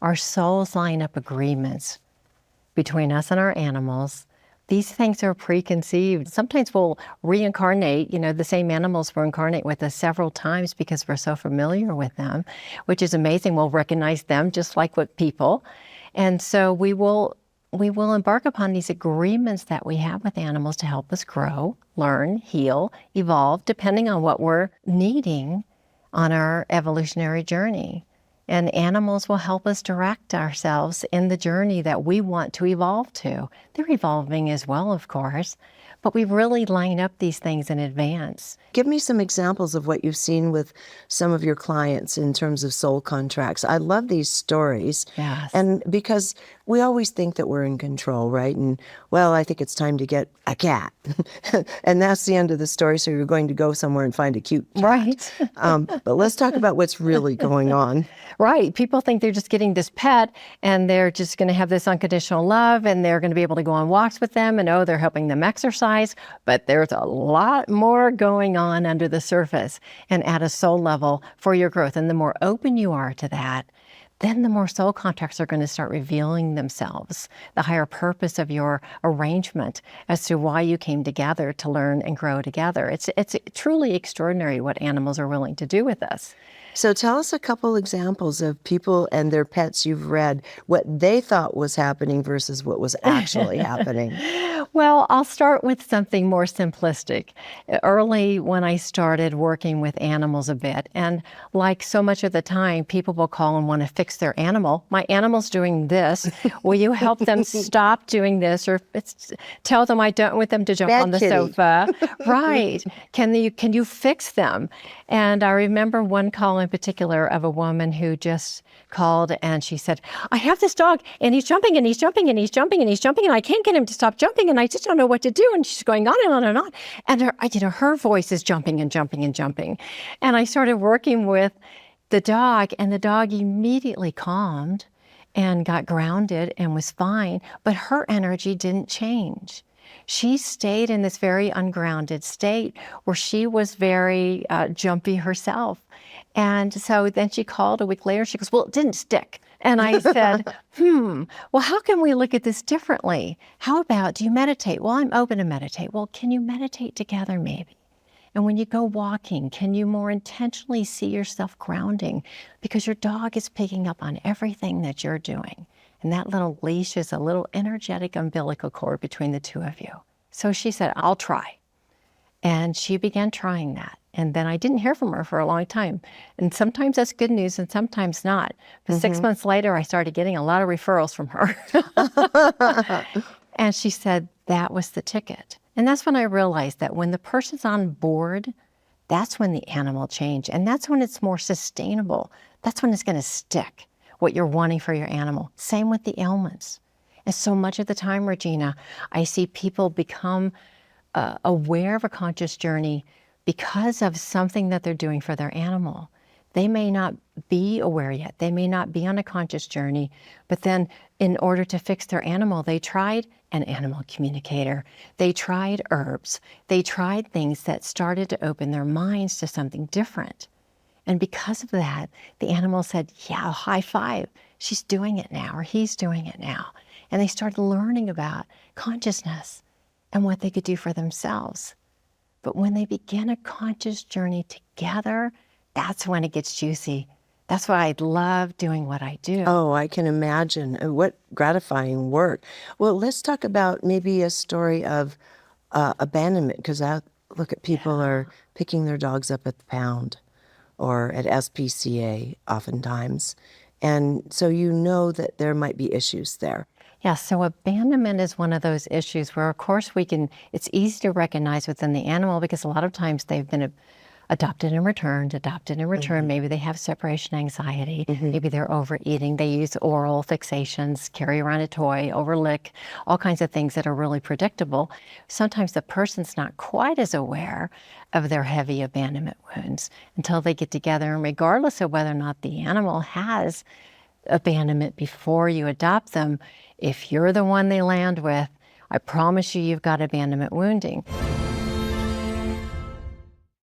our souls line up agreements between us and our animals. These things are preconceived. Sometimes we'll reincarnate, the same animals will incarnate with us several times because we're so familiar with them, which is amazing. We'll recognize them just like with people. And so we will embark upon these agreements that we have with animals to help us grow, learn, heal, evolve, depending on what we're needing on our evolutionary journey. And animals will help us direct ourselves in the journey that we want to evolve to. They're evolving as well, of course, but we really line up these things in advance. Give me some examples of what you've seen with some of your clients in terms of soul contracts. I love these stories. Yes. And because we always think that we're in control, right? And, well, I think it's time to get a cat. And that's the end of the story, so you're going to go somewhere and find a cute cat. Right. But let's talk about what's really going on. Right. People think they're just getting this pet and they're just going to have this unconditional love and they're going to be able to go on walks with them and, they're helping them exercise. But there's a lot more going on under the surface and at a soul level for your growth. And the more open you are to that, then the more soul contracts are going to start revealing themselves, the higher purpose of your arrangement as to why you came together to learn and grow together. It's truly extraordinary what animals are willing to do with us. So tell us a couple examples of people and their pets you've read, what they thought was happening versus what was actually happening. Well, I'll start with something more simplistic. Early when I started working with animals a bit, and like so much of the time, people will call and want to fix their animal. My animal's doing this. Will you help them stop doing this? Or tell them I don't want them to jump on the sofa. Right. Can you fix them? And I remember one call in particular of a woman who just called and she said, I have this dog and he's jumping and he's jumping and he's jumping and he's jumping and I can't get him to stop jumping and I just don't know what to do. And she's going on and on and on. And her voice is jumping and jumping and jumping. And I started working with the dog and the dog immediately calmed and got grounded and was fine, but her energy didn't change. She stayed in this very ungrounded state where she was very jumpy herself. And so then she called a week later. She goes, well, it didn't stick. And I said, well, how can we look at this differently? How about, do you meditate? Well, I'm open to meditate. Well, can you meditate together maybe? And when you go walking, can you more intentionally see yourself grounding? Because your dog is picking up on everything that you're doing. And that little leash is a little energetic umbilical cord between the two of you. So she said, I'll try. And she began trying that. And then I didn't hear from her for a long time. And sometimes that's good news and sometimes not. But 6 months later, I started getting a lot of referrals from her. And she said, that was the ticket. And that's when I realized that when the person's on board, that's when the animal change. And that's when it's more sustainable. That's when it's going to stick, what you're wanting for your animal. Same with the ailments. And so much of the time, Regina, I see people become aware of a conscious journey because of something that they're doing for their animal. They may not be aware yet. They may not be on a conscious journey, but then in order to fix their animal, they tried an animal communicator. They tried herbs. They tried things that started to open their minds to something different. And because of that, the animal said, yeah, high five. She's doing it now, or he's doing it now. And they started learning about consciousness and what they could do for themselves. But when they begin a conscious journey together, that's when it gets juicy. That's why I love doing what I do. Oh, I can imagine. What gratifying work. Well, let's talk about maybe a story of abandonment, because I look at people are picking their dogs up at the pound or at SPCA oftentimes. And so you know that there might be issues there. Yeah, so abandonment is one of those issues where, of course, it's easy to recognize within the animal because a lot of times they've been adopted and returned. Maybe they have separation anxiety. Maybe they're overeating. They use oral fixations, carry around a toy, overlick, all kinds of things that are really predictable. Sometimes the person's not quite as aware of their heavy abandonment wounds until they get together. And regardless of whether or not the animal has abandonment before you adopt them, if you're the one they land with, I promise you've got abandonment wounding.